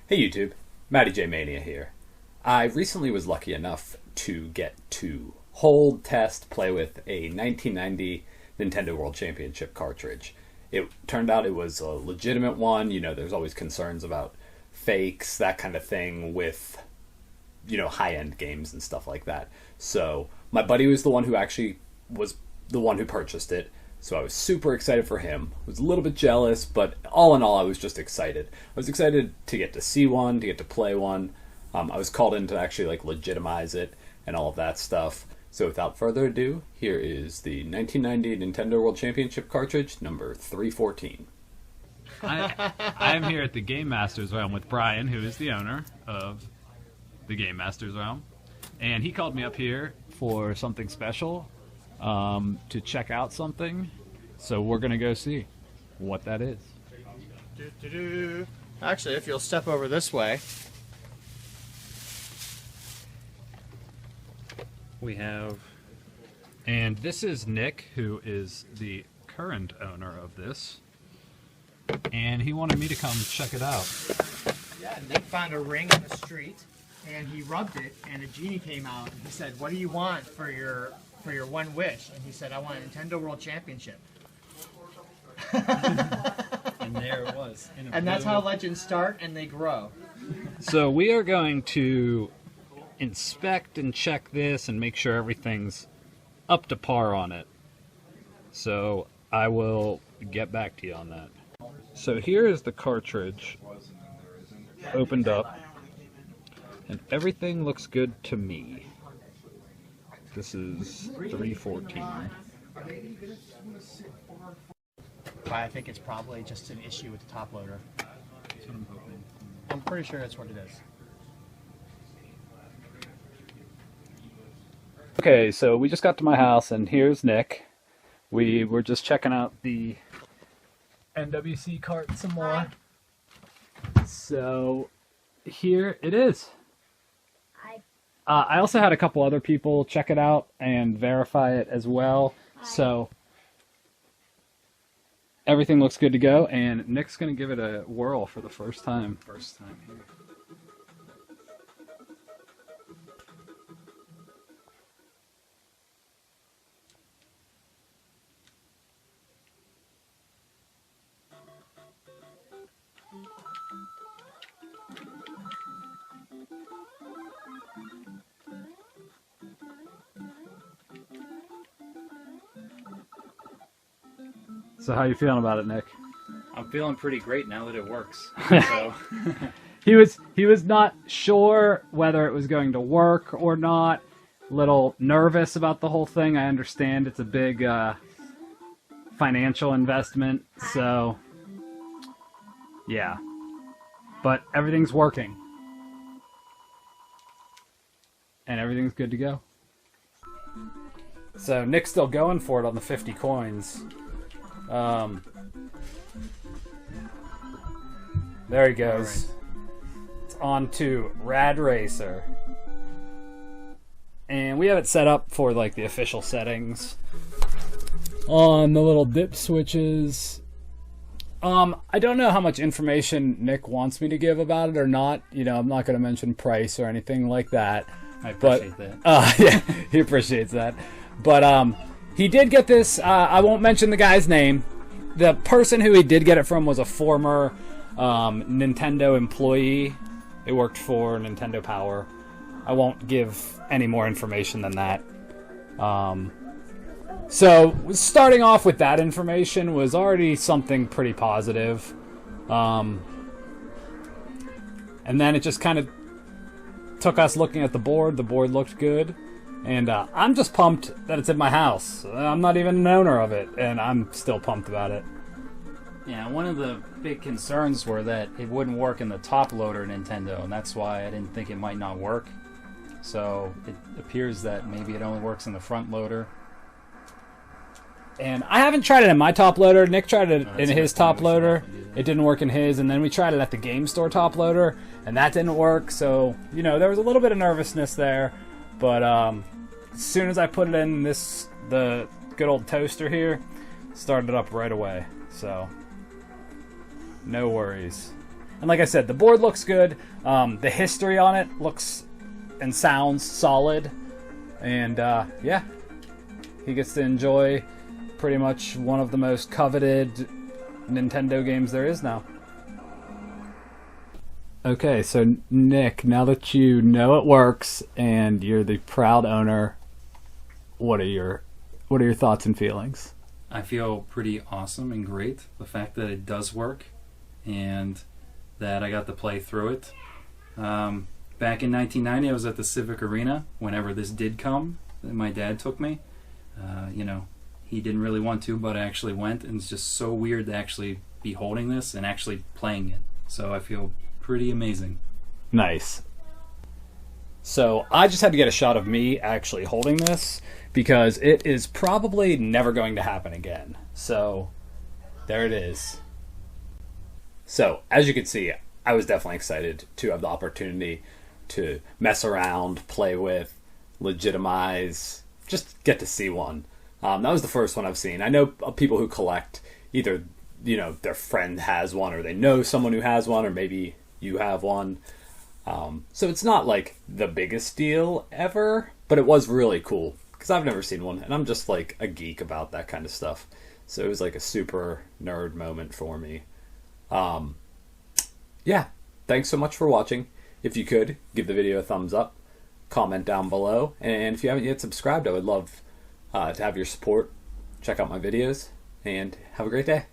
Hey YouTube, mattyjmania here. I recently was lucky enough to get to hold, test, play with a 1990 Nintendo World Championship cartridge. It turned out it was a legitimate one. You know, there's always concerns about fakes, that kind of thing with, high-end games and stuff like that. So my buddy was the one who actually was the one who purchased it. So I was super excited for him. I was a little bit jealous, but all in all, I was just excited. I was excited to get to see one, to get to play one. I was called in to actually legitimize it and all of that stuff. So without further ado, here is the 1990 Nintendo World Championship cartridge, number 314. I'm here at the Game Masters Realm with Brian, who is the owner of the Game Masters Realm. And he called me up here for something special. To check out something, so we're gonna go see what that is. Actually, if you'll step over this way, We have, and this is Nick, who is the current owner of this, and he wanted me to come check it out. yeah, Nick found a ring in the street, and he rubbed it, and a genie came out, and he said, "What do you want for your one wish?" And he said, "I want a Nintendo World Championship." And there it was. And that's how legends start, and they grow. So we are going to inspect and check this and make sure everything's up to par on it. So I will get back to you on that. So here is the cartridge opened up, and everything looks good to me. This is 314. But I think it's probably just an issue with the top loader. That's what I'm hoping. I'm pretty sure that's what it is. Okay, so we just got to my house, and here's Nick. We were just checking out the NWC cart some more. So here it is. I also had a couple other people check it out and verify it as well. So everything looks good to go, and Nick's going to give it a whirl for the first time. First time here. So how you feeling about it, Nick? I'm feeling pretty great now that it works. So He was not sure whether it was going to work or not. A little nervous about the whole thing. I understand it's a big financial investment, so yeah. But everything's working. And everything's good to go. So Nick's still going for it on the 50 coins. There he goes. Right. It's on to Rad Racer. And we have it set up for the official settings on the little dip switches. I don't know how much information Nick wants me to give about it or not. I'm not going to mention price or anything like that. I appreciate that. Yeah, he appreciates that. But he did get this. I won't mention the guy's name. The person who he did get it from was a former Nintendo employee. It worked for Nintendo Power. I won't give any more information than that. So starting off with that information was already something pretty positive. And then it just kind of took us looking at the board. The board looked good. And I'm just pumped that it's in my house. I'm not even an owner of it, and I'm still pumped about it. yeah, one of the big concerns were that it wouldn't work in the top loader Nintendo, and that's why I didn't think it might not work. So it appears that maybe it only works in the front loader. And I haven't tried it in my top loader. Nick tried it in his top loader. It didn't work in his, and then we tried it at the game store top loader, and that didn't work. So, there was a little bit of nervousness there. But as soon as I put it in the good old toaster here, started it up right away. So no worries. And like I said, the board looks good. The history on it looks and sounds solid. And yeah, he gets to enjoy pretty much one of the most coveted Nintendo games there is now. Okay, so Nick, now that you know it works and you're the proud owner, what are your thoughts and feelings? I feel pretty awesome and great. The fact that it does work and that I got to play through it. Back in 1990, I was at the Civic Arena whenever this did come. My dad took me. He didn't really want to, but I actually went, and it's just so weird to actually be holding this and actually playing it. So I feel pretty amazing. Nice. So I just had to get a shot of me actually holding this because it is probably never going to happen again. So there it is. So as you can see, I was definitely excited to have the opportunity to mess around, play with, legitimize, just get to see one. That was the first one I've seen. I know people who collect, either their friend has one or they know someone who has one, or maybe you have one. So it's not like the biggest deal ever, but it was really cool because I've never seen one, and I'm just like a geek about that kind of stuff. So it was like a super nerd moment for me. Yeah, thanks so much for watching. If you could, give the video a thumbs up, comment down below, and if you haven't yet subscribed, I would love to have your support. Check out my videos, and have a great day.